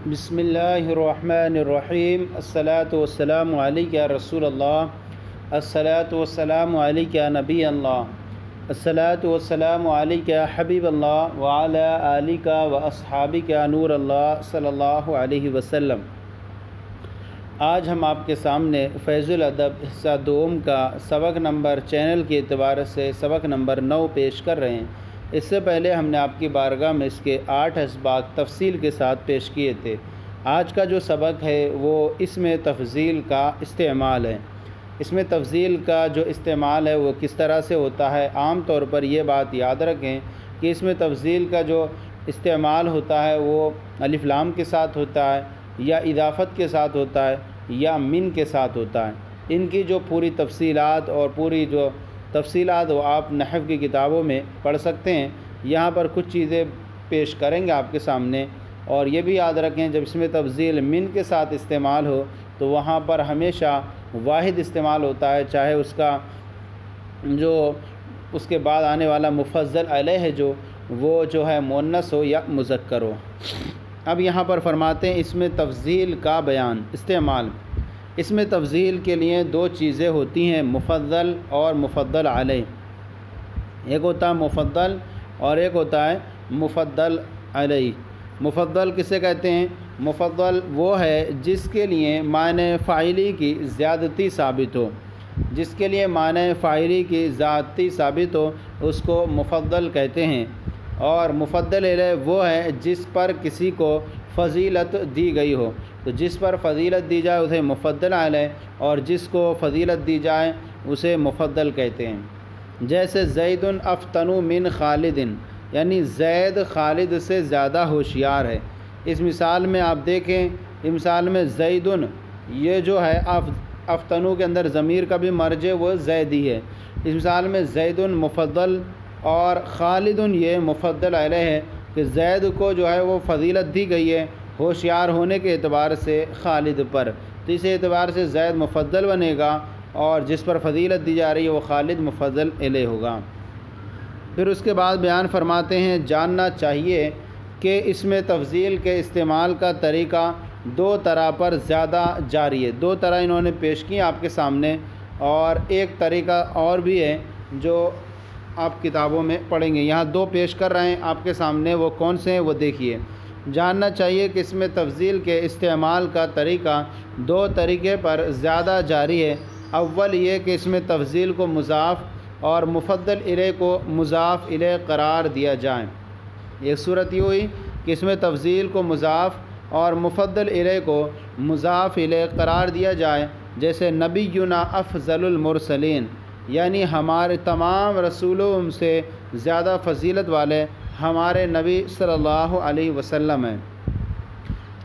بسم اللہ الرحمن الرحیم الصلاۃ والسلام علیک یا رسول اللہ، الصلاۃ والسلام علیک یا نبی اللہ، الصلاۃ والسلام علیک یا حبیب اللہ وعلی آلک و اصحابک یا نور اللہ صلی اللہ علیہ وسلم۔ آج ہم آپ کے سامنے فیض الادب حصہ دوم کا سبق نمبر چینل کے اعتبار سے سبق نمبر 9 پیش کر رہے ہیں۔ اس سے پہلے ہم نے آپ کی بارگاہ میں اس کے 8 اسباق تفصیل کے ساتھ پیش کیے تھے۔ آج کا جو سبق ہے وہ اس میں تفضیل کا استعمال ہے۔ اس میں تفضیل کا جو استعمال ہے وہ کس طرح سے ہوتا ہے؟ عام طور پر یہ بات یاد رکھیں کہ اس میں تفضیل کا جو استعمال ہوتا ہے وہ الف لام کے ساتھ ہوتا ہے، یا اضافت کے ساتھ ہوتا ہے، یا من کے ساتھ ہوتا ہے۔ ان کی جو پوری تفصیلات اور پوری جو تفصیلات وہ آپ نحو کی کتابوں میں پڑھ سکتے ہیں۔ یہاں پر کچھ چیزیں پیش کریں گے آپ کے سامنے، اور یہ بھی یاد رکھیں جب اس میں تفضیل من کے ساتھ استعمال ہو تو وہاں پر ہمیشہ واحد استعمال ہوتا ہے، چاہے اس کا جو اس کے بعد آنے والا مفضل علیہ ہے وہ جو ہے مؤنث ہو یا مذکر ہو۔ اب یہاں پر فرماتے ہیں اس میں تفضیل کا بیان استعمال۔ اس میں تفضیل کے لیے 2 چیزیں ہوتی ہیں، مفضل اور مفضل علیہ۔ ایک ہوتا ہے مفضل اور ایک ہوتا ہے مفضل علیہ۔ مفضل کسے کہتے ہیں؟ مفضل وہ ہے جس کے لیے معنی فاعلی کی زیادتی ثابت ہو، جس کے لیے معنی فاعلی کی زیادتی ثابت ہو اس کو مفضل کہتے ہیں۔ اور مفضل علیہ وہ ہے جس پر کسی کو فضیلت دی گئی ہو، تو جس پر فضیلت دی جائے اسے مفضل علیہ، اور جس کو فضیلت دی جائے اسے مفضل کہتے ہیں۔ جیسے زید افطن من خالد، یعنی زید خالد سے زیادہ ہوشیار ہے۔ اس مثال میں آپ دیکھیں، اس مثال میں زید یہ جو ہے افطنو کے اندر ضمیر کا بھی مرجع وہ زید ہی ہے۔ اس مثال میں زید مفضل اور خالد یہ مفضل علیہ ہے کہ زید کو جو ہے وہ فضیلت دی گئی ہے ہوشیار ہونے کے اعتبار سے خالد پر، تو اس اعتبار سے زید مفضل بنے گا، اور جس پر فضیلت دی جا رہی ہے وہ خالد مفضل علیہ ہوگا۔ پھر اس کے بعد بیان فرماتے ہیں جاننا چاہیے کہ اس میں تفضیل کے استعمال کا طریقہ 2 طرح پر زیادہ جاری ہے۔ 2 طرح انہوں نے پیش کی آپ کے سامنے، اور ایک طریقہ اور بھی ہے جو آپ کتابوں میں پڑھیں گے۔ یہاں 2 پیش کر رہے ہیں آپ کے سامنے، وہ کون سے ہیں وہ دیکھیے۔ جاننا چاہیے کہ اس میں تفضیل کے استعمال کا طریقہ 2 طریقے پر زیادہ جاری ہے۔ اول یہ کہ اس میں تفضیل کو مضاف اور مفضل الیہ کو مضاف الیہ قرار دیا جائے۔ ایک صورت یہ ہوئی کہ اس میں تفضیل کو مضاف اور مفضل الیہ کو مضاف الیہ قرار دیا جائے، جیسے نبینا افضل المرسلین، یعنی ہمارے تمام رسولوں سے زیادہ فضیلت والے ہمارے نبی صلی اللہ علیہ وسلم ہیں۔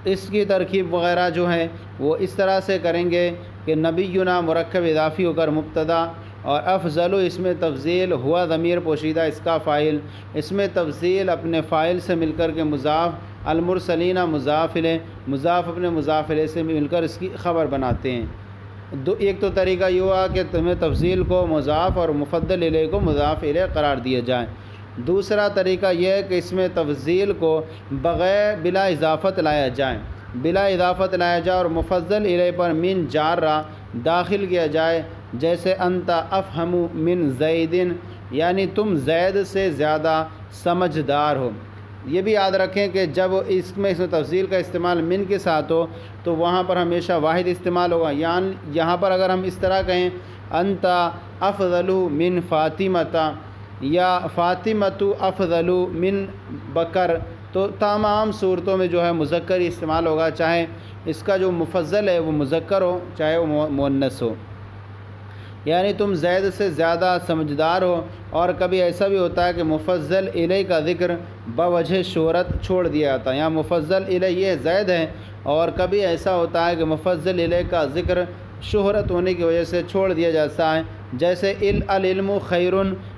اس کی ترکیب وغیرہ جو ہے وہ اس طرح سے کریں گے کہ نبینا مرکب اضافی ہو کر مبتدا، اور افضل اس میں تفضیل ہوا ضمیر پوشیدہ اس کا فاعل، اس میں تفضیل اپنے فاعل سے مل کر کے مضاف، المرسلین مضاف الیہ، مضاف اپنے مضاف الیہ سے مل کر اس کی خبر بناتے ہیں۔ ایک تو طریقہ یہ ہوا کہ تمہیں تفضیل کو مضاف اور مفضل الیہ کو مضاف الیہ قرار دیا جائے۔ دوسرا طریقہ یہ ہے کہ اس میں تفضیل کو بغیر بلا اضافت لایا جائے، بلا اضافت لایا جائے اور مفضل الیہ پر من جارہ داخل کیا جائے، جیسے انت افہم من زید، یعنی تم زید سے زیادہ سمجھدار ہو۔ یہ بھی یاد رکھیں کہ جب اس میں تفضیل کا استعمال من کے ساتھ ہو تو وہاں پر ہمیشہ واحد استعمال ہوگا۔ یعنی یہاں پر اگر ہم اس طرح کہیں انت افضل من فاطمۃ یا فاطمۃ افضل من بکر، تو تمام صورتوں میں جو ہے مذکر ہی استعمال ہوگا، چاہے اس کا جو مفضل ہے وہ مذکر ہو چاہے وہ مؤنث ہو۔ یعنی تم زید سے زیادہ سمجھدار ہو، اور کبھی ایسا بھی ہوتا ہے کہ مفضل الیہ کا ذکر بوجہ شہرت چھوڑ دیا جاتا ہے، یہاں مفضل الیہ یہ زید ہے، اور کبھی ایسا ہوتا ہے کہ مفضل الیہ کا ذکر شہرت ہونے کی وجہ سے چھوڑ دیا جاتا ہے، جیسے العلم خیر،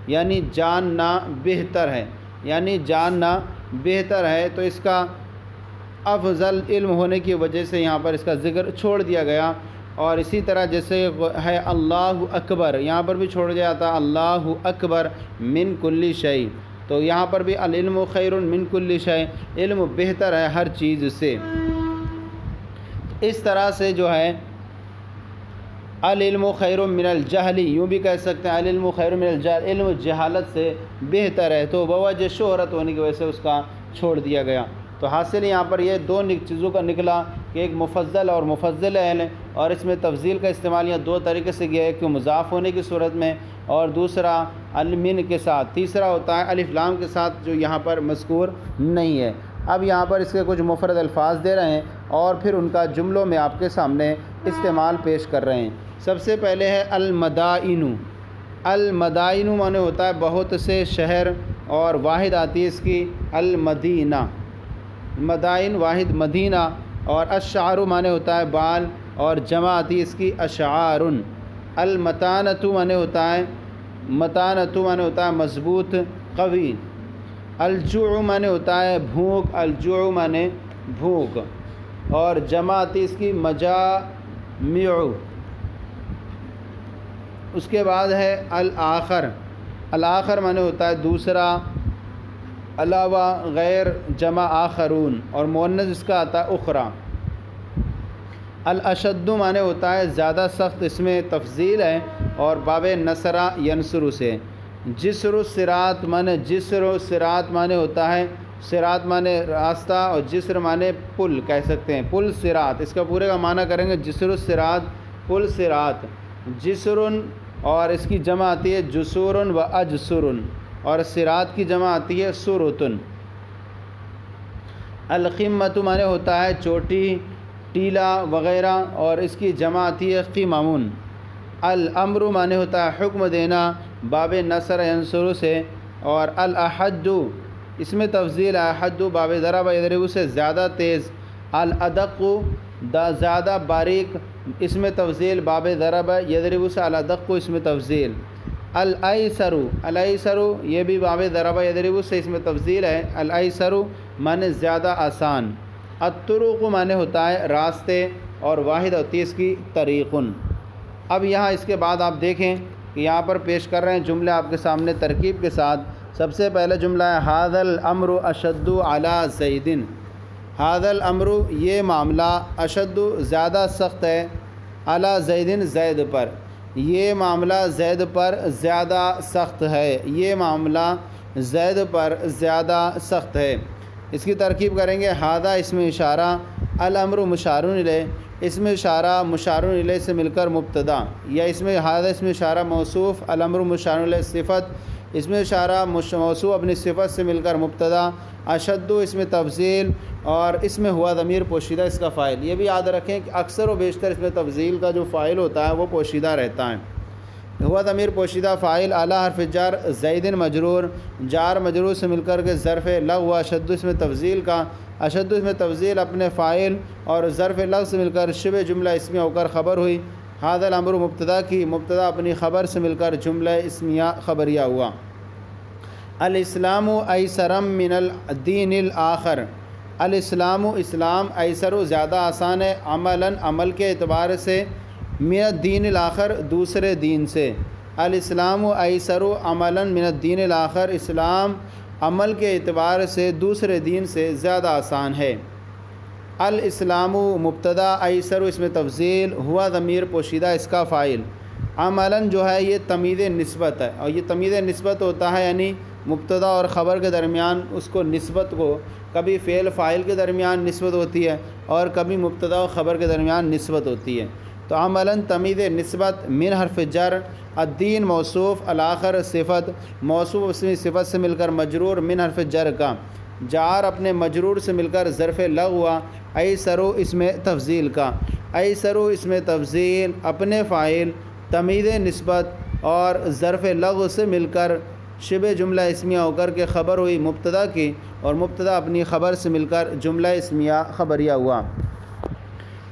یعنی جاننا بہتر ہے، یعنی جاننا بہتر ہے، تو اس کا افضل علم ہونے کی وجہ سے یہاں پر اس کا ذکر چھوڑ دیا گیا۔ اور اسی طرح جیسے ہے اللہ اکبر، یہاں پر بھی چھوڑ دیا جاتا اللہ اکبر من کل شیء، تو یہاں پر بھی العلم خیر من کل شیء، علم بہتر ہے ہر چیز سے۔ اس طرح سے جو ہے العلم خیر من الجہل، یوں بھی کہہ سکتے ہیں العلم خیر من الجہل، علم جہالت سے بہتر ہے، تو بوجہ شہرت ہونے کی وجہ سے اس کا چھوڑ دیا گیا۔ تو حاصل یہاں پر یہ دو چیزوں کا نکلا کہ ایک مفضل اور مفضل اہل ہے، اور اس میں تفضیل کا استعمال یہاں دو طریقے سے کیا ہے، ایک مضاف ہونے کی صورت میں اور دوسرا المن کے ساتھ، تیسرا ہوتا ہے الف لام کے ساتھ جو یہاں پر مذکور نہیں ہے۔ اب یہاں پر اس کے کچھ مفرد الفاظ دے رہے ہیں اور پھر ان کا جملوں میں آپ کے سامنے استعمال پیش کر رہے ہیں۔ سب سے پہلے ہے المدائن۔ المدائن معنی ہوتا ہے بہت سے شہر، اور واحد آتی ہے اس کی المدینہ، مدائن واحد مدینہ، اور الشعر معنی ہوتا ہے بال، اور جمع آتی ہے اس کی اشعار۔ المتانۃ معنی ہوتا ہے مضبوط قوی۔ الجوع معنی ہوتا ہے بھوک، الجوع معنی بھوک، اور جمع آتی ہے اس کی مجامع۔ اس کے بعد ہے الآخر۔ الآخر معنی ہوتا ہے دوسرا، علاوہ، غیر، جمع آخرون، اور مؤنث اس کا آتا ہے اخرى۔ الاشد معنی ہوتا ہے زیادہ سخت، اس میں تفضیل ہے اور باب نصرہ ینصر سے۔ جسر الصراط معنی صراط معنی ہوتا ہے صراط معنی راستہ، اور جسر معنی پل کہہ سکتے ہیں، پل صراط، اس کا پورے کا معنی کریں گے جسر الصراط پل صراط۔ جسر، اور اس کی جمع آتی ہے جسور و اجسر، اور صراط کی جمع آتی ہے سرتن۔ القمۃ معنی ہوتا ہے چوٹی، ٹیلا وغیرہ، اور اس کی جمع آتی ہے قمم۔ الامر معنی ہوتا ہے حکم دینا، باب نصر ینصر سے، اور الاحد اس میں تفضیل، احد باب ضرب یضرب سے زیادہ تیز۔ الادق زیادہ باریک، اس میں تفضیل، باب ضرب یضرب سے الادق اس میں تفضیل۔ الایسر یہ بھی باب ضرب یضرب سے اس میں تفضیل ہے، الایسر معنی زیادہ آسان۔ الطرق معنی ہوتا ہے راستے، اور واحد ہوتی ہے اس کی طریقن۔ اب یہاں اس کے بعد آپ دیکھیں کہ یہاں پر پیش کر رہے ہیں جملے آپ کے سامنے ترکیب کے ساتھ۔ سب سے پہلے جملہ ہے ھذا الامر اشد علی زید۔ ھذا الامر یہ معاملہ اشد زیادہ سخت ہے، علی زید زید پر، یہ معاملہ زید پر زیادہ سخت ہے، یہ معاملہ زید پر زیادہ سخت ہے۔ اس کی ترکیب کریں گے، ھذا اس میں اشارہ، الامر مشار الیہ، اس میں اشارہ مشار الیہ سے مل کر مبتدا، یا اس میں ھذا اس میں اشارہ موصوف، الامر مشار الیہ صفت، اس میں اشارہ موصوف اپنی صفت سے مل کر مبتدا، اشد اس میں تفضیل، اور اس میں ہوا ضمیر پوشیدہ اس کا فاعل۔ یہ بھی یاد رکھیں کہ اکثر و بیشتر اس میں تفضیل کا جو فاعل ہوتا ہے وہ پوشیدہ رہتا ہے۔ ہوا ضمیر پوشیدہ فاعل، اعلی حرف جر، زید مجرور، جار مجرور سے مل کر کے ظرف لغو، اشد اس میں تفضیل کا، اشد اس میں تفضیل اپنے فاعل اور ظرف لغو سے مل کر شبہ جملہ اسمیہ ہو کر خبر ہوئی۔ ھذا الامر مبتدا کی، مبتدا اپنی خبر سے مل کر جملہ اسمیہ خبریہ ہوا۔ الاسلام ایسر من الدین الاخر۔ الاسلام اسلام ایسر زیادہ آسان ہے، عملاً عمل کے اعتبار سے، من الدین الاخر دوسرے دین سے۔ الاسلام ایسر عملاً من الدین الاخر، اسلام عمل کے اعتبار سے دوسرے دین سے زیادہ آسان ہے۔ الاسلام مبتدا، ایسر اس میں تفضیل، ہوا ضمیر پوشیدہ اس کا فاعل۔ عملاً جو ہے یہ تمیز نسبت ہے، اور یہ تمیز نسبت ہوتا ہے یعنی مبتدا اور خبر کے درمیان اس کو نسبت کو کبھی فعل فاعل کے درمیان نسبت ہوتی ہے اور کبھی مبتدا اور خبر کے درمیان نسبت ہوتی ہے۔ تو عملاً تمیز نسبت، من حرف جر، الدین موصوف، الاخر صفت، موصوف اس میں صفت سے مل کر مجرور، من حرف جر کا، جار اپنے مجرور سے مل کر ظرف لغو ہوا، ایسرو اس میں تفضیل کا، ایسرو اس میں تفضیل اپنے فاعل، تمیز نسبت اور ظرف لغو سے مل کر شبہ جملہ اسمیہ ہو کر کے خبر ہوئی مبتدا کی، اور مبتدا اپنی خبر سے مل کر جملہ اسمیہ خبریہ ہوا۔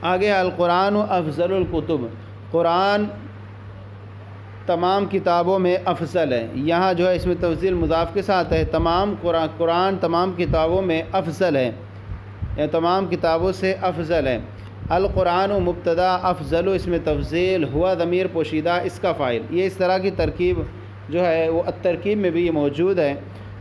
آگے القرآن افضل الکتب، قرآن تمام کتابوں میں افضل ہے۔ یہاں جو ہے اس میں تفضیل مضاف کے ساتھ ہے، تمام قرآن تمام کتابوں میں افضل ہے، یا تمام کتابوں سے افضل ہے۔ القرآن مبتدا، افضل اس میں تفضیل، ہوا ضمیر پوشیدہ اس کا فاعل۔ یہ اس طرح کی ترکیب جو ہے وہ الترکیب میں بھی یہ موجود ہے،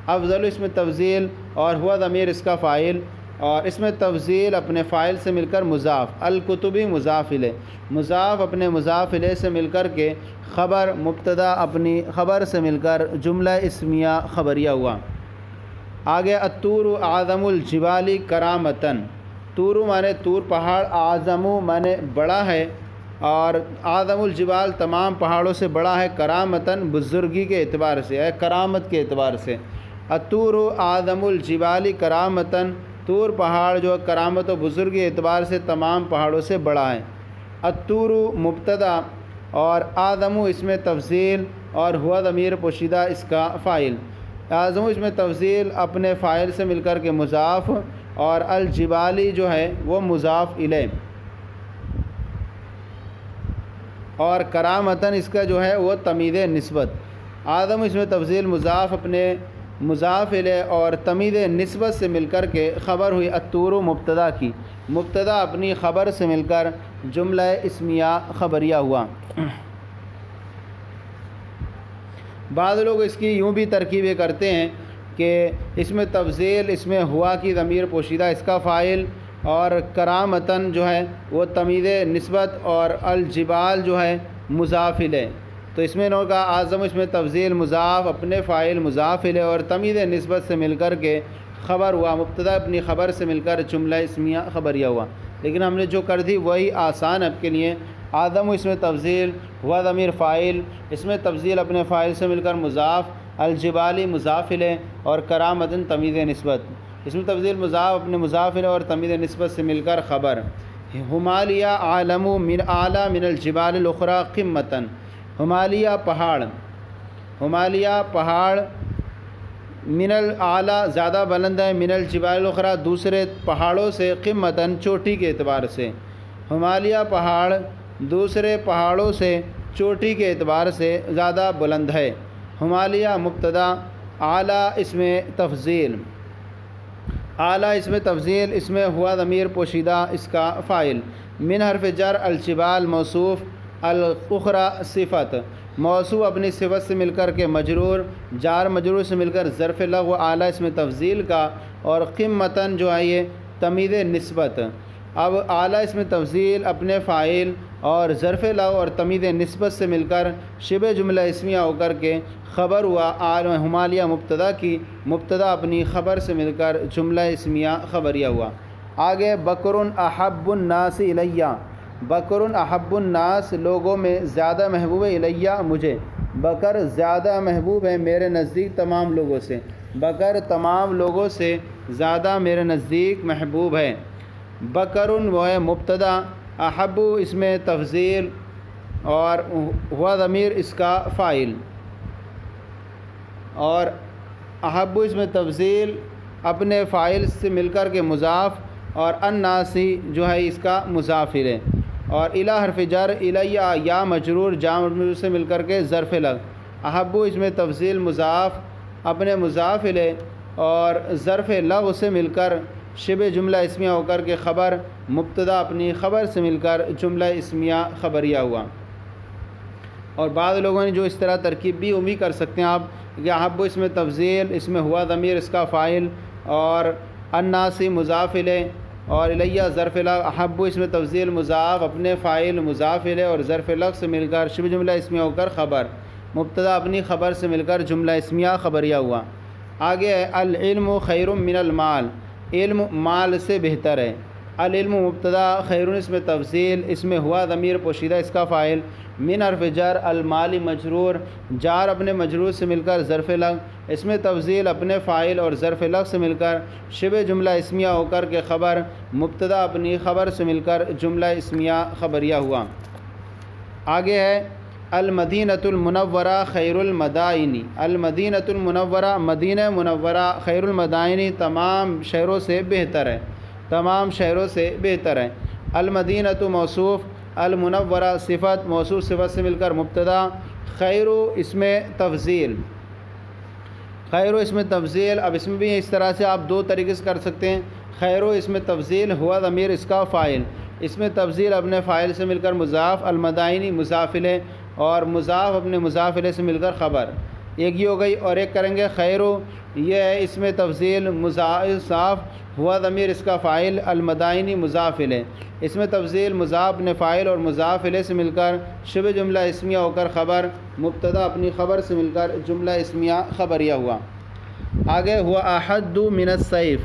افضل اس میں تفضیل اور ہوا ضمیر اس کا فاعل، اور اس میں تفضیل اپنے فاعل سے مل کر مضاف، الکتبی مضاف الیہ، مضاف اپنے مضاف الیہ سے مل کر کے خبر، مبتدا اپنی خبر سے مل کر جملہ اسمیہ خبریہ ہوا۔ آگے الطور اعظم الجبال کرامتاً، طور مانے طور پہاڑ، اعظم مانے بڑا ہے، اور اعظم الجبال تمام پہاڑوں سے بڑا ہے، کرامتاً بزرگی کے اعتبار سے، کرامت کے اعتبار سے۔ الطور اعظم الجبال کرامتاً، طور پہاڑ جو کرامت و بزرگی کے اعتبار سے تمام پہاڑوں سے بڑا ہے۔ الطور مبتدا اور اعظم اس میں تفضیل اور ہوا ضمیر پوشیدہ اس کا فاعل۔ اعظم اس میں تفضیل اپنے فاعل سے مل کر کے مضاف، اور الجبالی جو ہے وہ مضاف الیہ، اور کرامتاً اس کا جو ہے وہ تمید نسبت۔ اعظم اس میں تفضیل مضاف اپنے مضاف الیہ اور تمید نسبت سے مل کر کے خبر ہوئی الطور مبتدا کی، مبتدا اپنی خبر سے مل کر جملہ اسمیہ خبریہ ہوا۔ بعض لوگ اس کی یوں بھی ترکیبیں کرتے ہیں کہ اس میں تفضیل اس میں ہوا کی ضمیر پوشیدہ اس کا فاعل، اور کرامتاً جو ہے وہ تمید نسبت، اور الجبال جو ہے مضاف الیہ۔ تو اس میں انہوں کا اعظم اس میں تفضیل مضاف اپنے فاعل مضاف الیہ اور تمید نسبت سے مل کر کے خبر ہوا، مبتدا اپنی خبر سے مل کر جملہ اسمیہ خبریہ ہوا۔ لیکن ہم نے جو کر دی وہی آسان آپ کے لیے۔ اعظم اس میں تفضیل ہوا ضمیر فاعل، اس میں تفضیل اپنے فاعل سے مل کر مضاف، الجبالی مضاف الیہ اور کرامتاً تمید نسبت، اس میں تفضیل مضاف اپنے مضاف الیہ اور تمید نسبت سے مل کر خبر۔ ہمالیہ عالم من اعلیٰ من الجبال الاخری قمتاً، ہمالیہ پہاڑ، ہمالیہ پہاڑ من الاعلیٰ زیادہ بلند ہے، من الجبال الاخری دوسرے پہاڑوں سے، قمتاً چوٹی کے اعتبار سے، ہمالیہ پہاڑ دوسرے پہاڑوں سے چوٹی کے اعتبار سے زیادہ بلند ہے۔ ہمالیہ مبتدا، اعلیٰ اس میں تفضیل، اعلیٰ اس میں تفضیل، اس میں ہوا ضمیر پوشیدہ اس کا فاعل۔ من حرف جر، الجبال موصوف، الاخری صفت، موصوف اپنی صفت سے مل کر کے مجرور، جار مجرور سے مل کر ظرف لغو، اعلیٰ اس میں تفضیل کا، اور قمتاً جو ہے یہ تمید نسبت۔ اب اعلیٰ اس میں تفضیل اپنے فاعل اور ظرف لغو اور تمید نسبت سے مل کر شبہ جملہ اسمیہ ہو کر کے خبر ہوا ہمالیہ مبتدا کی، مبتدا اپنی خبر سے مل کر جملہ اسمیہ خبریہ ہوا۔ آگے بکر احب الناس الیہ، بکر احب الناس لوگوں میں زیادہ محبوب ہے، الیہ مجھے، بکر زیادہ محبوب ہے میرے نزدیک تمام لوگوں سے، بکر تمام لوگوں سے زیادہ میرے نزدیک محبوب ہے۔ بکر وہ ہے مبتدا، احب اس میں تفضیل اور ہوا ضمیر اس کا فاعل، اور احب اس میں تفضیل اپنے فاعل سے مل کر کے مضاف، اور الناسی جو ہے اس کا مضاف الیہ، اور الی حرف جر، الیہ یا مجرور، جا مجرور سے مل کر کے ظرف لغو، احب اس میں تفضیل مضاف اپنے مضاف الیہ اور ظرف لغو سے مل کر شبہ جملہ اسمیہ ہو کر کے خبر، مبتدا اپنی خبر سے مل کر جملہ اسمیہ خبریہ ہوا۔ اور بعض لوگوں نے جو اس طرح ترکیب بھی بھی کر سکتے ہیں آپ کہ احب اس میں تفضیل، اس میں ہوا ضمیر اس کا فاعل، اور الناسی مضاف الیہ، اور الیہ ظرف لغو، احب اس میں تفضیل مضاف اپنے فاعل مضاف الیہ اور ظرف لغو سے مل کر شبہ جملہ اسمیہ ہو کر خبر، مبتدا اپنی خبر سے مل کر جملہ اسمیہ خبریہ ہوا۔ آگے ہے العلم خیر من المال، علم مال سے بہتر ہے۔ العلم مبتدا، خیر اس میں تفضیل، اس میں ہوا ضمیر پوشیدہ اس کا فاعل، من حرف جر، المال مجرور، جار اپنے مجرور سے مل کر ظرف لغو، اس میں تفضیل اپنے فاعل اور ظرف لغو سے مل کر شبہ جملہ اسمیہ ہو کر کے خبر، مبتدا اپنی خبر سے مل کر جملہ اسمیہ خبریہ ہوا۔ آگے ہے المدینۃ المنورہ خیر المدائن، المدینۃ المنورہ مدینہ منورہ خیر المدائن تمام شہروں سے بہتر ہے، تمام شہروں سے بہتر ہے۔ المدینۃ موصوف، المنورہ صفت، موصوف صفت سے مل کر مبتدا، خیر اس میں تفضیل، خیر اس میں تفضیل۔ اب اس میں بھی اس طرح سے آپ دو طریقے سے کر سکتے ہیں، خیر اس میں تفضیل ہوا ضمیر اس کا فاعل، اس میں تفضیل اپنے فاعل سے مل کر مضاف، المدائنی مضاف الیہ اور مضاف اپنے مضاف الیہ سے مل کر خبر، ایک یہ ہو گئی، اور ایک کریں گے خیرو، یہ ہے اس میں تفضیل مضاف ہوا ضمیر اس کا فاعل، المدائنی مضاف الیہ، اس میں تفضیل مضاف نے فاعل اور مضاف الیہ سے مل کر شبہ جملہ اسمیہ ہو کر خبر، مبتدا اپنی خبر سے مل کر جملہ اسمیہ خبریہ ہوا۔ آگے ہوا احد من السیف،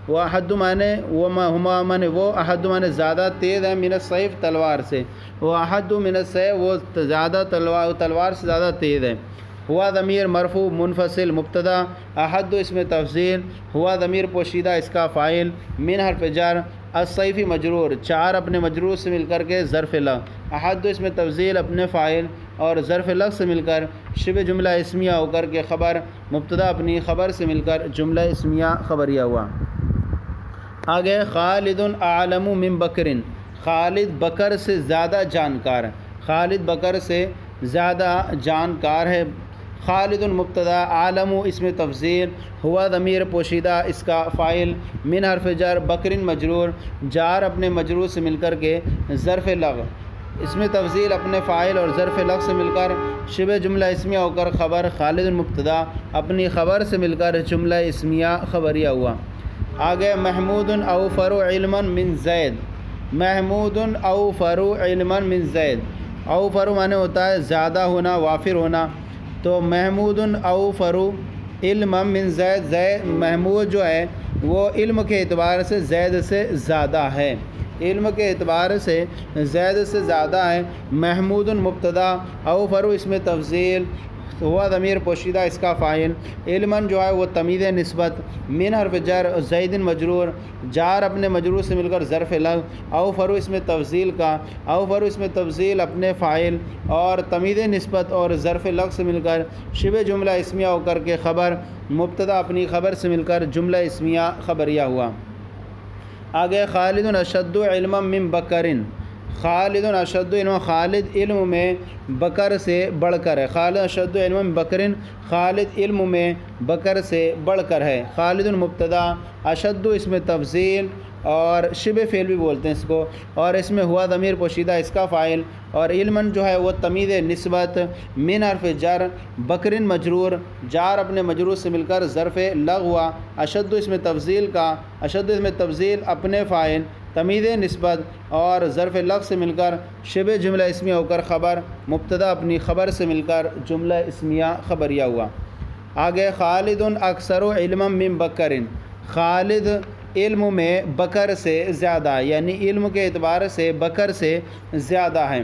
وہ احد مانے ہما مانے وہ، احد مانے زیادہ تیز ہے، من السیف تلوار سے، وہ احد من السیف وہ زیادہ تلوار سے زیادہ تیز ہے۔ ہوا ضمیر مرفوع منفصل مبتدا، احد اس میں تفضیل، ہوا ضمیر پوشیدہ اس کا فاعل، من حرف جر، السیفی مجرور، چار اپنے مجرور سے مل کر کے ظرف لغو، احد اس میں تفضیل اپنے فاعل اور ظرف لغو سے مل کر شبہ جملہ اسمیہ ہو کر کے خبر، مبتدا اپنی خبر سے مل کر جملہ اسمیہ خبریہ ہوا۔ آگے خالد اعلم من بکر، خالد بکر سے زیادہ جانکار، خالد بکر سے زیادہ جانکار ہے۔ خالد مبتدا، عالم اس میں تفضیل، ہوا ضمیر پوشیدہ اس کا فاعل، من حرف جر، بکر مجرور، جار اپنے مجرور سے مل کر کے ظرف لغو، اس میں تفضیل اپنے فاعل اور ظرف لغو سے مل کر شبہ جملہ اسمیہ ہو کر خبر، خالد مبتدا اپنی خبر سے مل کر جملہ اسمیہ خبریہ ہوا۔ آگے محمود اوفر علما من زید، محمود اوفر علما من زید، اوفر معنی ہوتا ہے زیادہ ہونا، وافر ہونا، تو محمود اوفر علما من زید، زید محمود جو ہے وہ علم کے اعتبار سے زید سے زیادہ ہے، علم کے اعتبار سے زید سے زیادہ ہے۔ محمود مبتدا، اوفر اس میں تفضیل، ہوا ضمیر پوشیدہ اس کا فاعل، علما جو ہے وہ تمیز نسبت، من حرف جر، زید مجرور، جار اپنے مجرور سے مل کر ظرف لغو، اوفر اس میں تفضیل کا، اوفر اس میں تفضیل اپنے فاعل اور تمیز نسبت اور ظرف لغو سے مل کر شبہ جملہ اسمیہ ہو کر کے خبر، مبتدا اپنی خبر سے مل کر جملہ اسمیہ خبریہ ہوا۔ آگے خالد اشد علما من بکر، خالد اشد علم، خالد علم میں بکر سے بڑھ کر ہے، خالد اشد علم من بکر، خالد علم میں بکر سے بڑھ کر ہے۔ خالد مبتدا، اشد اس میں تفضیل اور شبہ فعل بھی بولتے ہیں اس کو، اور اس میں ہوا ضمیر پوشیدہ اس کا فاعل، اور علمن جو ہے وہ تمیز نسبت، من حرف جر، بکر مجرور، جار اپنے مجرور سے مل کر ظرف لغو ہوا، اشد اس میں تفضیل کا، اشد اس میں تفضیل اپنے فاعل، تمیز نسبت اور ظرف لغو سے مل کر شبہ جملہ اسمیہ ہو کر خبر، مبتدا اپنی خبر سے مل کر جملہ اسمیہ خبریہ ہوا۔ آگے خالد اکثر علما من بکر، خالد علم میں بکر سے زیادہ، یعنی علم کے اعتبار سے بکر سے زیادہ ہے۔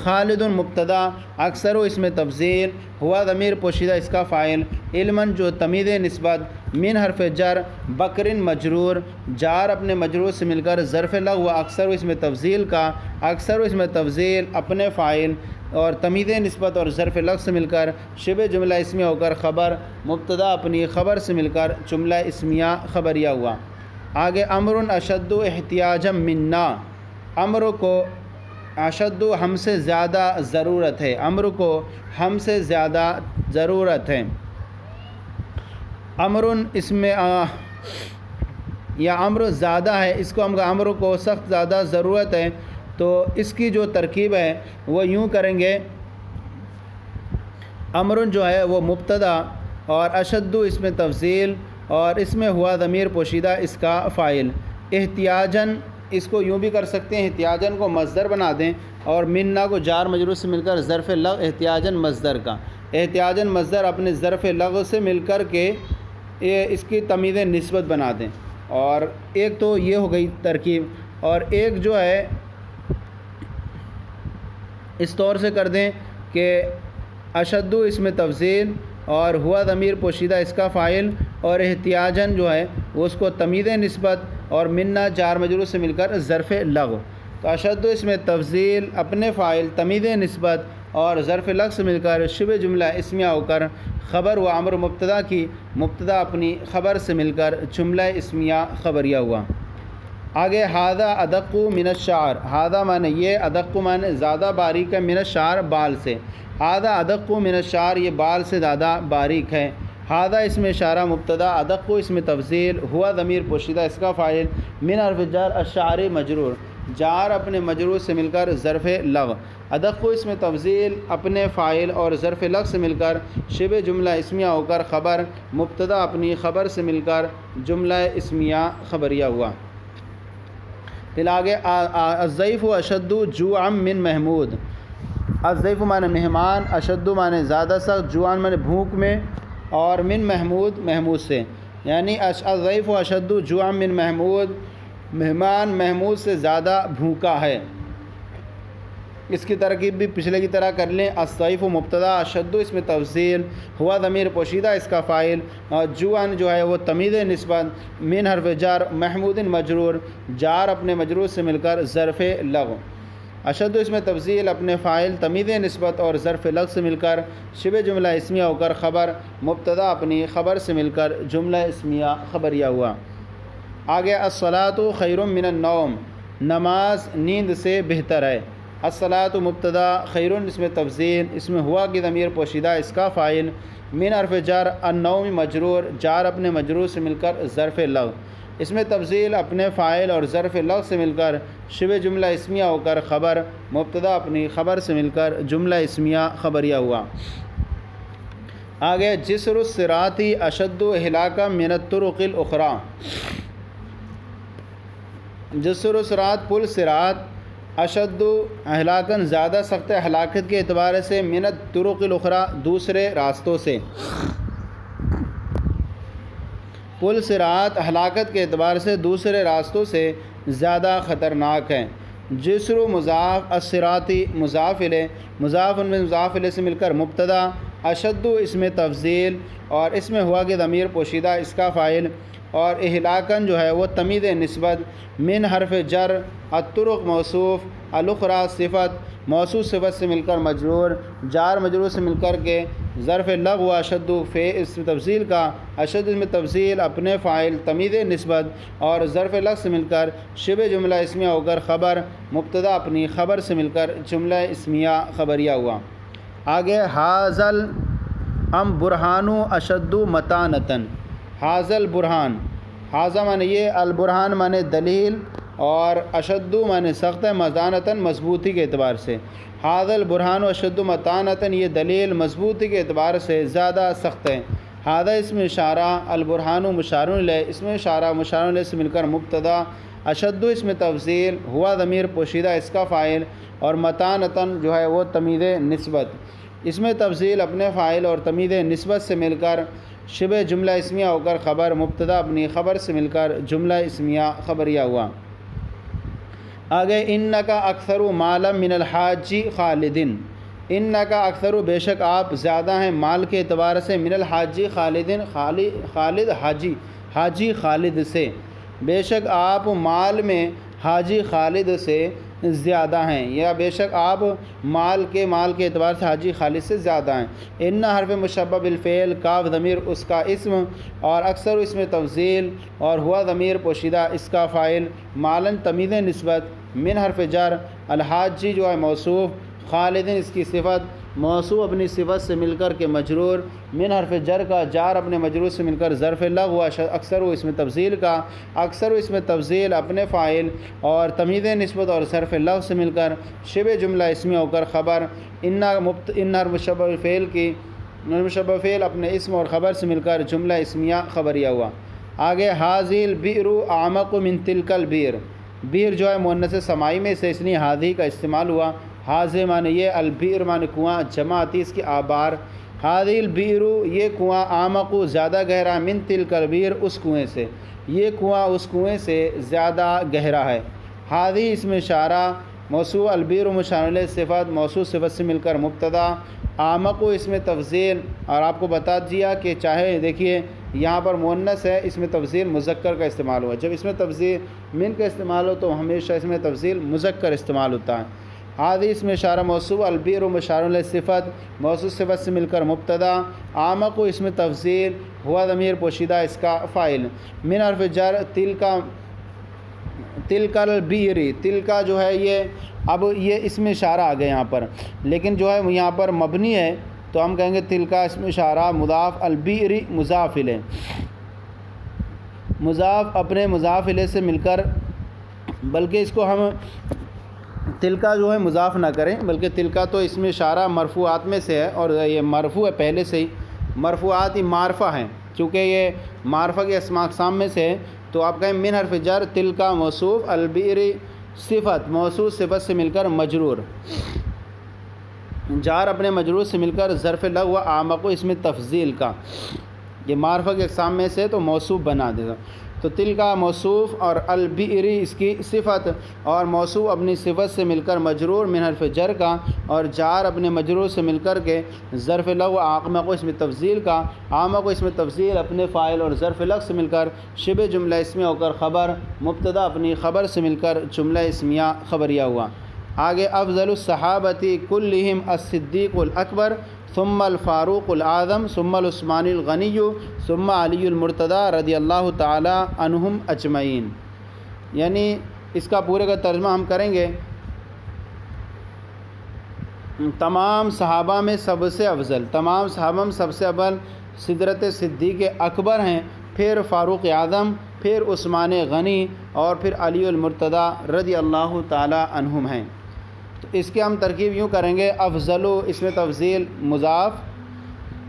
خالد مبتدا، اکثر اس میں تفضیل، ہوا ضمیر پوشیدہ اس کا فاعل، علما جو تمیز نسبت، من حرف جر، بکر مجرور، جار اپنے مجرور سے مل کر ظرف لغو، اکثر اس میں تفضیل کا، اکثر اس میں تفضیل اپنے فاعل اور تمیز نسبت اور ظرف لغو سے مل کر شبہ جملہ اسمیہ ہو کر خبر، مبتدا اپنی خبر سے مل کر جملہ اسمیہ خبریہ ہوا۔ آگے امر اشد احتیاجا منا، امر کو اشد ہم سے زیادہ ضرورت ہے، امر کو ہم سے زیادہ ضرورت ہے۔ امر اس میں یا امر زیادہ ہے، اس کو ہم امر کو سخت زیادہ ضرورت ہے، تو اس کی جو ترکیب ہے وہ یوں کریں گے، امر جو ہے وہ مبتدا اور اشد اس میں تفضیل اور اس میں ہوا ضمیر پوشیدہ اس کا فاعل، احتیاجاً اس کو یوں بھی کر سکتے ہیں، احتیاجاً کو مصدر بنا دیں اور منا کو جار مجرور سے مل کر ظرف لغو، احتیاجاً مصدر کا، احتیاجاً مصدر اپنے ظرف لغو سے مل کر کے اس کی تمیز نسبت بنا دیں، اور ایک تو یہ ہو گئی ترکیب، اور ایک جو ہے اس طور سے کر دیں کہ اشد اس میں تفضیل اور ہوا ضمیر پوشیدہ اس کا فاعل اور احتیاجاً جو ہے وہ اس کو تمیز نسبت اور منا جار مجرور سے مل کر ظرف لغو، تو اشد اس میں تفضیل اپنے فاعل، تمیز نسبت اور ظرف لغو سے مل کر شبہ جملہ اسمیہ ہو کر خبر و امر مبتدا کی، مبتدا اپنی خبر سے مل کر جملہ اسمیہ خبریہ ہوا۔ آگے ھذا ادق من الشعر، ھذا معنی یہ، ادق معنی زیادہ باریک ہے، من الشعر بال سے، ھذا ادق من الشعر یہ بال سے زیادہ باریک ہے۔ ھذا اس میں اشارہ مبتدا، ادق اس میں تفضیل، ہوا ضمیر پوشیدہ اس کا فاعل، من حرف جر، الشعر مجرور، جار اپنے مجرور سے مل کر ظرف لغو، ادق اس میں تفضیل اپنے فاعل اور ظرف لغو سے مل کر شبہ جملہ اسمیہ ہو کر خبر، مبتدا اپنی خبر سے مل کر جملہ اسمیہ خبریہ ہوا۔ پھر آگے الضیف اشد جوعا من محمود، الضیف معنی مہمان، اشد معنی زیادہ سخت، جوعا معنی بھوک میں، اور من محمود محمود سے، یعنی الضیف اشد جوعا من محمود، مہمان محمود سے زیادہ بھوکا ہے۔ اس کی ترکیب بھی پچھلے کی طرح کر لیں، الضیف مبتدا، اشد اس میں تفصیل، ہوا ضمیر پوشیدہ اس کا فاعل، اور جوعا جو ہے وہ تمیز نسبت، من حرف جر، محمود مجرور، جار اپنے مجرور سے مل کر ظرف لغو، اشد اس میں تفضیل اپنے فاعل تمیز نسبت اور ظرف لغو سے مل کر شبہ جملہ اسمیہ ہو کر خبر، مبتدا اپنی خبر سے مل کر جملہ اسمیہ خبریہ ہوا۔ آگے الصلاۃ خیر من النوم، نماز نیند سے بہتر ہے۔ الصلاۃ مبتدا، خیر اس میں تفضیل، اس میں ہوا کی ضمیر پوشیدہ اس کا فاعل، من حرف جر، النوم مجرور، جار اپنے مجرور سے مل کر ظرف لغو، اس میں تفضیل اپنے فاعل اور ظرف لغو سے مل کر شبہ جملہ اسمیہ ہو کر خبر، مبتدا اپنی خبر سے مل کر جملہ اسمیہ خبریہ ہوا۔ آگے جسر الصراط اشد ہلاکا من الطرق الاخری، جسر الصراط پل صراط، اشد ہلاکن زیادہ سخت ہلاکت کے اعتبار سے، من الطرق الاخری دوسرے راستوں سے، پل صراط ہلاکت کے اعتبار سے دوسرے راستوں سے زیادہ خطرناک ہے۔ جسر مضاف، الصراطی مضاف الیہ، مضاف میں مضاف الیہ سے مل کر مبتدا، اشد اس میں تفضیل اور اس میں ہوا کہ ضمیر پوشیدہ اس کا فاعل، اور اہلاکن جو ہے وہ تمیز نسبت، من حرف جر، الطرق موصوف، الاخری صفت، موصوف صفت سے مل کر مجرور، جار مجرور سے مل کر کے ظرف لغو، اشد فے اس میں تفضیل کا، اشد اس میں تفضیل اپنے فاعل تمیز نسبت اور ظرف لغو سے مل کر شبہ جملہ اسمیہ ہو کر خبر، مبتدا اپنی خبر سے مل کر جملہ اسمیہ خبریہ ہوا۔ آگے حاضل ام برہان اشد متانتن، حاضل برہان، حاضہ معنی یہ، البرہان معنی دلیل، اور اشد معنی سخت ہے، متانتن مضبوطی کے اعتبار سے، حاضل برہان اشد متانتن یہ دلیل مضبوطی کے اعتبار سے زیادہ سخت ہے۔ حاضہ اس میں اشارہ، البرہان مشار الیہ، اس میں اشارہ مشار الیہ سے مل کر مبتدا، اشد اس میں تفضیل، ہوا ضمیر پوشیدہ اس کا فاعل، اور متانتن جو ہے وہ تمیز نسبت، اس میں تفضیل اپنے فاعل اور تمیز نسبت سے مل کر شبہ جملہ اسمیہ ہو کر خبر، مبتدا اپنی خبر سے مل کر جملہ اسمیہ خبریہ ہوا۔ آگے انکا اکثر مالا من الحاج خالدن، انکا اکثر بے شک آپ زیادہ ہیں مال کے اعتبار سے، من الحاج خالدن خالد حاجی خالد سے، بے شک آپ مال میں حاجی خالد سے زیادہ ہیں، یا بے شک آپ مال کے اعتبار سے حاجی خالد سے زیادہ ہیں۔ ان حرف مشبہ بالفعل، کاف ضمیر اس کا اسم، اور اکثر اس میں تفضیل، اور ہوا ضمیر پوشیدہ اس کا فاعل، مالن تمیز نسبت، من حرف جر، الحاجی جو ہے موصوف، خالدن اس کی صفت، موصوف اپنی صفت سے مل کر کے مجرور، من حرف جر کا، جار اپنے مجرور سے مل کر ظرف لغو، اکثر اس میں تفضیل کا، اکثر اس میں تفضیل اپنے فاعل اور تمیز نسبت اور ظرف لغو سے مل کر شبہ جملہ اسمیہ ہو کر خبر، ان مشبہ فعل کی، مشبہ فعل اپنے اسم اور خبر سے مل کر جملہ اسمیہ خبریہ ہوا۔ آگے حاذی البئر اعمق من تلک البئر، بئر جو ہے مؤنث سمائی میں سے، اس لیے حاذی کا استعمال ہوا۔ حاذی معنی یہ، البئر معنی کنواں، جمع آتی اس کی آبار، حاذی البئر یہ کنواں، اعمق زیادہ گہرا، من تلک البئر اس کنویں سے، یہ کنواں اس کنویں سے زیادہ گہرا ہے۔ حاذی اس میں اشارہ، موصوف، البئر مشار الیہ صفت، موصوف صفت سے مل کر مبتدا، اعمق اس میں تفضیل، اور آپ کو بتا دیا کہ چاہے دیکھیے یہاں پر مؤنث ہے، اس میں تفضیل مذکر کا استعمال ہوا، جب اس میں تفضیل من کا استعمال ہو تو ہمیشہ اس میں تفضیل مذکر استعمال ہوتا ہے۔ حاذی اس میں اشارہ موصوف، البئر مشار الیہ صفت، موصوف صفت سے مل کر مبتدا، اعمق اس میں تفضیل، ہوا ضمیر پوشیدہ اس کا فاعل، من حرف جر، تلک البئر، تلکا جو ہے یہ، اب یہ اس میں اشارہ آ گیا یہاں پر، لیکن جو ہے یہاں پر مبنی ہے تو ہم کہیں گے تلکا اس میں اشارہ، مضاف، البئر مضاف الیہ، مضاف اپنے مضاف الیہ سے مل کر بلکہ اس کو ہم تلکا جو ہے مضاف نہ کریں، بلکہ تلکا تو اس میں اشارہ مرفوعات میں سے ہے، اور یہ مرفوع ہے پہلے سے ہی، مرفوعات ہی معرفہ ہیں، چونکہ یہ معرفہ کے اسماء اقسام میں سے ہے، تو آپ کہیں من حرف جر تلکا موصوف، البئر صفت، موصوف صفت سے مل کر مجرور، جار اپنے مجرور سے مل کر ظرف لغو اعمق اس میں تفضیل کا، یہ معرفہ کے اقسام میں سے تو موصوف بنا دے گا، تو تلکا موصوف اور البئر اس کی صفت، اور موصوف اپنی صفت سے مل کر مجرور من حرف جر کا، اور جار اپنے مجرور سے مل کر کے ظرف لغو اعمق اس میں تفضیل کا، اعمق اس میں تفضیل اپنے فاعل اور ظرف لغو سے مل کر شبہ جملہ اسمیہ ہو کر خبر، مبتدا اپنی خبر سے مل کر جملہ اسمیہ خبریہ ہوا۔ آگے افضل الصحابۃ کلہم الصدیق الاکبر ثم الفاروق الاعظم ثم العثمان الغنی ثم علی المرتضی رضی اللہ تعالی عنہم اجمعین، یعنی اس کا پورے کا ترجمہ ہم کریں گے، تمام صحابہ میں سب سے افضل، تمام صحابہ میں سب سے اول حضرت صدیق اکبر ہیں، پھر فاروق اعظم، پھر عثمان غنی، اور پھر علی المرتضی رضی اللہ تعالی عنہم ہیں۔ تو اس کے ہم ترکیب یوں کریں گے، افضل اس میں تفضیل مضاف،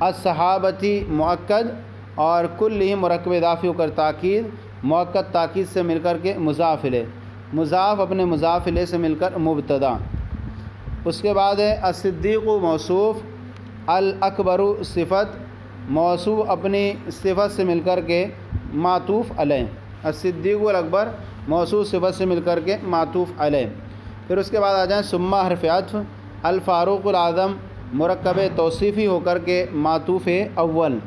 الصحابتی مؤکد، اور کلہم مرکب اضافی ہو کر تاکید، مؤکد تاکید سے مل کر کے مضاف الیہ، مضاف اپنے مضاف الیہ سے مل کر مبتدا۔ اس کے بعد ہے الصدیق موصوف، الاکبر صفت، موصوف اپنی صفت سے مل کر کے معطوف علیہ، الصدیق الاکبر موصوف صفت سے مل کر کے معطوف علیہ۔ پھر اس کے بعد آ جائیں ثم حرف عطف، الفاروق الاعظم مرکب توصیفی ہو کر کے معطوف اول۔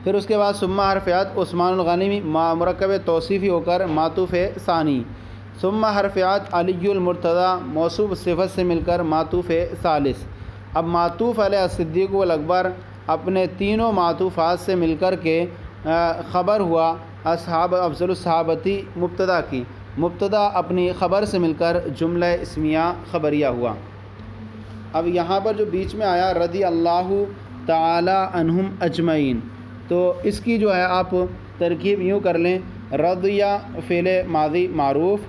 پھر اس کے بعد ثم حرف عطف عثمان الغنی مرکب توصیفی ہو کر معطوف ثانی۔ ثم حرف عطف علی المرتضی موصوف صفت سے مل کر معطوف ثالث۔ اب معطوف علیہ الصدیق الاکبر اپنے تینوں معطوفات سے مل کر کے خبر ہوا اصحاب افضل الصحابتی مبتدا کی، مبتدا اپنی خبر سے مل کر جملہ اسمیہ خبریہ ہوا۔ اب یہاں پر جو بیچ میں آیا رضی اللہ تعالی عنہم اجمعین، تو اس کی جو ہے آپ ترکیب یوں کر لیں، رضیہ فعل ماضی معروف،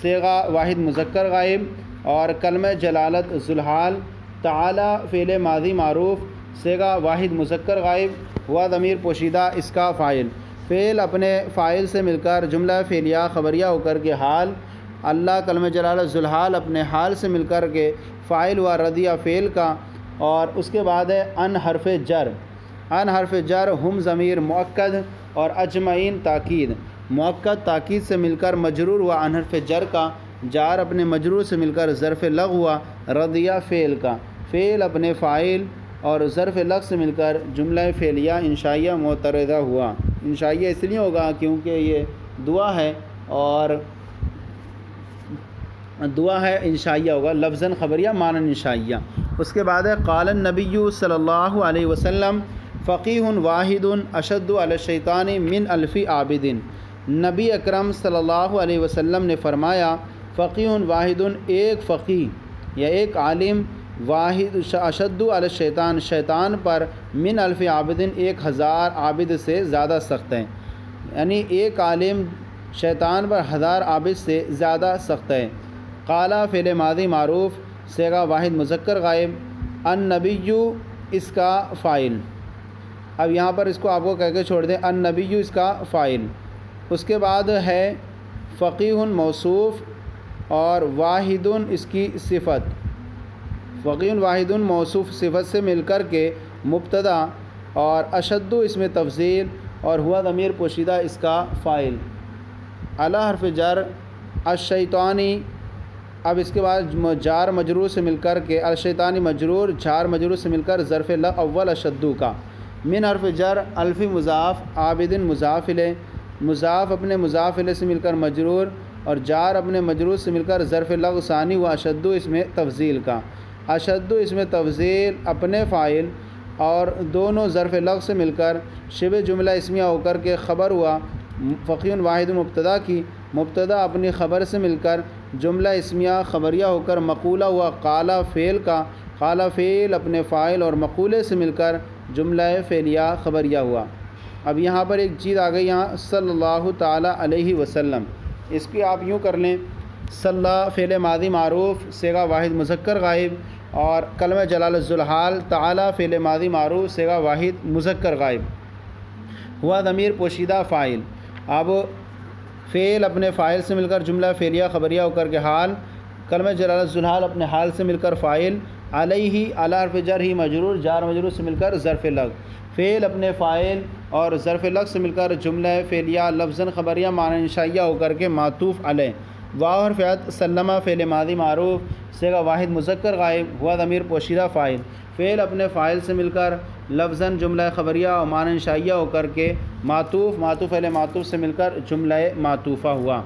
صیغہ واحد مذکر غائب، اور کلمہ جلالت ذوالحال، تعالی فعل ماضی معروف، صیغہ واحد مذکر غائب، ہوا ضمیر پوشیدہ اس کا فاعل، فعل اپنے فاعل سے مل کر جملہ فعلیہ خبریہ ہو کر کے حال، اللہ کلمہ جلالت ذوالحال اپنے حال سے مل کر کے فاعل ہوا رضیہ فعل کا، اور اس کے بعد ہے ان حرف جر، ان حرف جر ہم ضمیر مؤکد، اور اجمعین تاکید، مؤکد تاکید سے مل کر مجرور ہوا ان حرف جر کا، جار اپنے مجرور سے مل کر ظرف لغو ہوا رضیہ فعل کا، فعل اپنے فاعل اور ظرف لغو سے مل کر جملہ فعلیہ انشائیہ معترضہ ہوا۔ انشائیہ اس لیے ہوگا کیونکہ یہ دعا ہے، اور دعا ہے انشائیہ ہوگا، لفظاً خبریہ معنی انشائیہ۔ اس کے بعد ہے قال النبی صلی اللہ علیہ وسلم فقیہ واحد اشد علی الشیطان من الف عابد، نبی اکرم صلی اللہ علیہ وسلم نے فرمایا فقیہ واحد، ایک فقیہ یا ایک عالم، واحد اشد علی الشیطان، شیطان پر من الف عابد، 1000 عابد سے زیادہ سخت ہے، یعنی ایک عالم شیطان پر 1000 عابد سے زیادہ سخت ہے۔ قالا فعل ماضی معروف، صیغہ واحد مذکر غائب، النبی اس کا فاعل، اب یہاں پر اس کو آپ کو کہہ کے چھوڑ دیں، النبی اس کا فاعل۔ اس کے بعد ہے فقیہ موصوف، اور واحد اس کی صفت، فقیہ واحد موصوف صفت سے مل کر کے مبتدا، اور اشد اس میں تفضیل، اور ہوا ضمیر پوشیدہ اس کا فاعل، اعلی حرف جر الشیطانی، اب اس کے بعد جار مجرور سے مل کر کے الشیطانی مجرور، جار مجرور سے مل کر ظرف اول اشدو کا، من حرف جر الف مضاف، عابد مضاف الیہ، مضاف اپنے مضاف الیہ سے مل کر مجرور، اور جار اپنے مجرور سے مل کر ظرف لغو ثانی و اشدو اس میں تفضیل کا، اشدو اس میں تفضیل اپنے فاعل، اور دونوں ظرف لغو سے مل کر شبہ جملہ اسمیہ ہو کر کے خبر ہوا فقیہ واحد مبتدا کی، مبتدا اپنی خبر سے مل کر جملہ اسمیہ خبریہ ہو کر مقولہ ہوا قالا فعل کا، قالا فعل اپنے فاعل اور مقولے سے مل کر جملہ فعلیہ خبریہ ہوا۔ اب یہاں پر ایک چیز آ گئی، یہاں صلی اللہ تعالی علیہ وسلم، اس کی آپ یوں کر لیں، صلی فعل ماضی معروف صیغہ واحد مذکر غائب، اور کلمہ جلالۃ ذوالحال تعالی فعل ماضی معروف صیغہ واحد مذکر غائب، ہوا ضمیر پوشیدہ فاعل۔ اب فعل اپنے فاعل سے مل کر جملہ فعلیہ خبریہ ہو کر کے حال، کلمہ جلالۃ ذوالحال اپنے حال سے مل کر فاعل، علیہ اعلی حرف جر ہی مجرور، جار مجرور سے مل کر ظرف لغو، فعل اپنے فاعل اور ظرف لغو سے مل کر جملہ فعلیہ لفظاً خبریہ معنی انشائیہ ہو کر کے معطوف علیہ، واو حرف عطف سلمہ فعل ماضی معروف صیغہ واحد مذکر غائب، ہوا ضمیر پوشیدہ فاعل، فعل اپنے فاعل سے مل کر لفظاً جملہ خبریہ اور معنی انشائیہ ہو کر کے معطوف، معطوف علیہ معطوف سے مل کر جملہ معطوفہ ہوا۔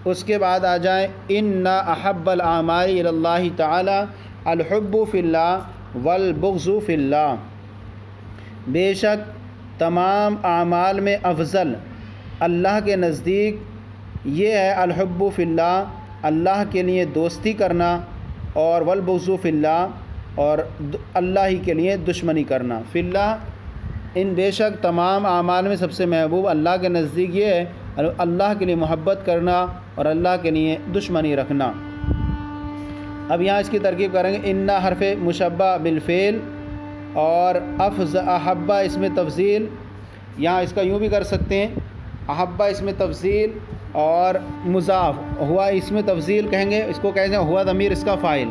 اس کے بعد آ جائیں ان احب الاعمال الی اللہ تعالی الحب فی اللہ والبغض فی اللہ، بے شک تمام اعمال میں افضل اللہ کے نزدیک یہ ہے الحب فی اللہ، اللہ کے لیے دوستی کرنا، اور والبغض فی اللہ، اور اللہ ہی کے لیے دشمنی کرنا، فی اللہ ان بے شک تمام اعمال میں سب سے محبوب اللہ کے نزدیک یہ ہے اللہ کے لیے محبت کرنا اور اللہ کے لیے دشمنی رکھنا۔ اب یہاں اس کی ترکیب کریں گے، ان حرف مشبہ بالفعل اور احبہ اس میں تفضیل، یہاں اس کا یوں بھی کر سکتے ہیں، احبہ اس میں تفضیل اور مضاف، ہوا اس میں تفضیل کہیں گے، اس کو کہیں گے ہوا ضمیر اس کا فاعل،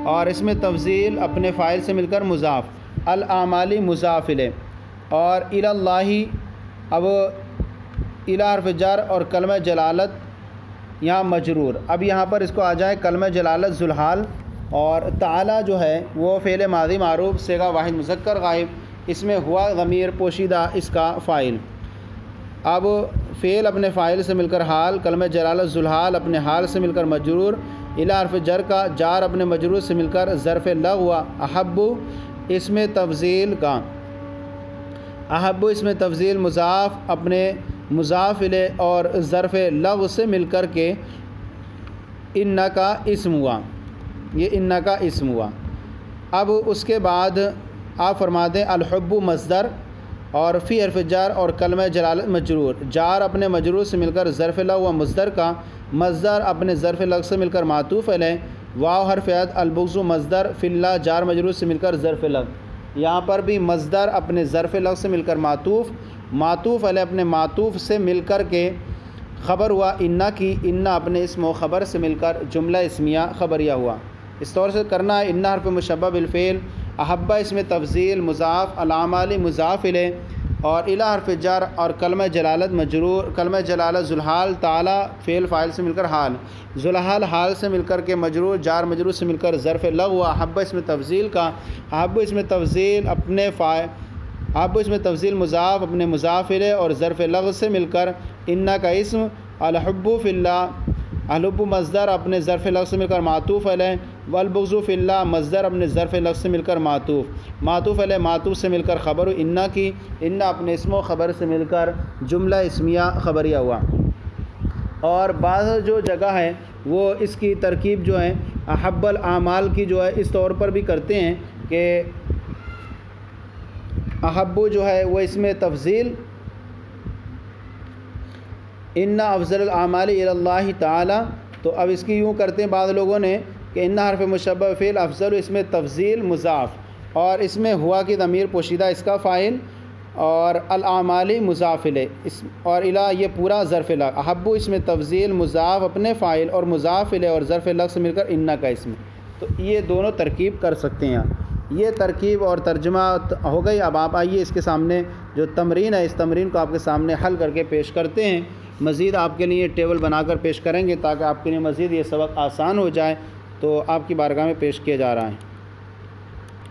اور اس میں تفضیل اپنے فاعل سے مل کر مضاف، الاعمال مضاف الیہ، اور الی اللہ، اب الی حرف جر اور کلمہ جلالت یہاں مجرور۔ اب یہاں پر اس کو آ جائے کلمہ جلالت ذوالحال، اور تعالی جو ہے وہ فعل ماضی معروف صیغہ واحد مذکر غائب، اس میں ہوا ضمیر پوشیدہ اس کا فاعل۔ اب فعل اپنے فاعل سے مل کر حال، کلمہ جلالت ذوالحال اپنے حال سے مل کر مجرور، الی حرف جر کا جار اپنے مجرور سے مل کر ظرف لغو، احب اس میں تفضیل کا، احب اس میں تفضیل مضاف اپنے مضاف الیہ اور ظرف لغو سے مل کر کے ان کا اسم ہوا، یہ ان کا اسم ہوا۔ اب اس کے بعد آپ فرما دیں الحب مصدر، اور فی حرف جار اور کلمہ جلالت مجرور، جار اپنے مجرور سے مل کر ظرف لغو مصدر کا، مصدر اپنے ظرف لغو سے مل کر معطوف علیہ، واو حرف عطف البغض مصدر فی اللہ جار مجرور سے مل کر ظرف لغو، یہاں پر بھی مصدر اپنے ظرف لغو سے مل کر معطوف، معطوف علیہ اپنے معطوف سے مل کر کے خبر ہوا ان کی، ان اپنے اسم و خبر سے مل کر جملہ اسمیہ خبریہ ہوا۔ اس طور سے کرنا ہے، ان حرف مشبہ بالفعل، احبہ اس میں تفضیل مضاف، الاعمال مضاف الیہ، اور الی حرف جر اور کلمہ جلالت مجرور، کلمہ جلالت ذوالحال تعالی فعل فاعل سے مل کر حال، ذوالحال حال سے مل کر کے مجرور، جار مجرور سے مل کر ظرف لغو، احبہ اس میں تفضیل کا، احبہ اس میں تفضیل اپنے احبہ اس میں تفضیل مضاف اپنے مضاف الیہ اور ظرف لغو سے مل کر ان کا اسم، الحب فی اللہ الحب مصدر اپنے ظرف لغو سے مل کر معطوف علیہ، والبغض فی اللہ مصدر اپنے ظرف لغو سے مل کر معطوف علیہ معطوف سے مل کر خبر ان کی، ان اپنے اسم و خبر سے مل کر جملہ اسمیہ خبریہ ہوا۔ اور بعض جو جگہ ہے وہ اس کی ترکیب جو ہے احب الاعمال کی جو ہے اس طور پر بھی کرتے ہیں کہ احب جو ہے وہ اس میں تفضیل، ان افضل الاعمال الی اللہ تعالی، تو اب اس کی یوں کرتے ہیں بعض لوگوں نے کہ ان حرف مشبہ فعل افضل اس میں تفضیل مضاف، اور اس میں ہوا کی ضمیر پوشیدہ اس کا فاعل، اور الاعمال مضاف الیہ اور الی یہ پورا ظرف لغو، احب اس میں تفضیل مضاف اپنے فاعل اور مضاف الیہ اور ظرف لغو سے مل کر ان کا اسم، تو یہ دونوں ترکیب کر سکتے ہیں۔ یہ ترکیب اور ترجمہ ہو گئی۔ اب آپ آئیے اس کے سامنے جو تمرین ہے اس تمرین کو آپ کے سامنے حل کر کے پیش کرتے ہیں، مزید آپ کے لیے ٹیبل بنا کر پیش کریں گے تاکہ آپ کے لیے مزید یہ سبق آسان ہو جائے، تو آپ کی بارگاہ میں پیش کیا جا رہا ہے۔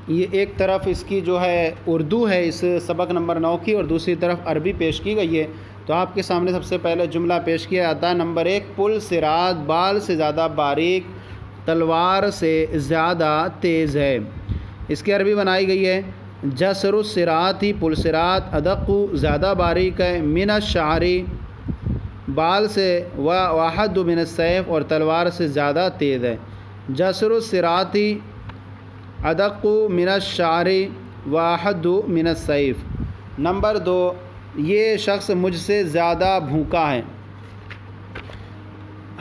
یہ ایک طرف اس کی جو ہے اردو ہے اس سبق نمبر 9 کی، اور دوسری طرف عربی پیش کی گئی ہے۔ تو آپ کے سامنے سب سے پہلے جملہ پیش کیا جاتا ہے نمبر 1، پل صراط بال سے زیادہ باریک، تلوار سے زیادہ تیز ہے۔ اس کی عربی بنائی گئی ہے جسر الصراط ہی پل صراط ادق زیادہ باریک ہے، من الشعری بال سے، واحد من السیف اور تلوار سے زیادہ تیز ہے۔ جسر الصراط ادق من الشعری واحد من السیف۔ نمبر 2، یہ شخص مجھ سے زیادہ بھوکا ہے۔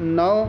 9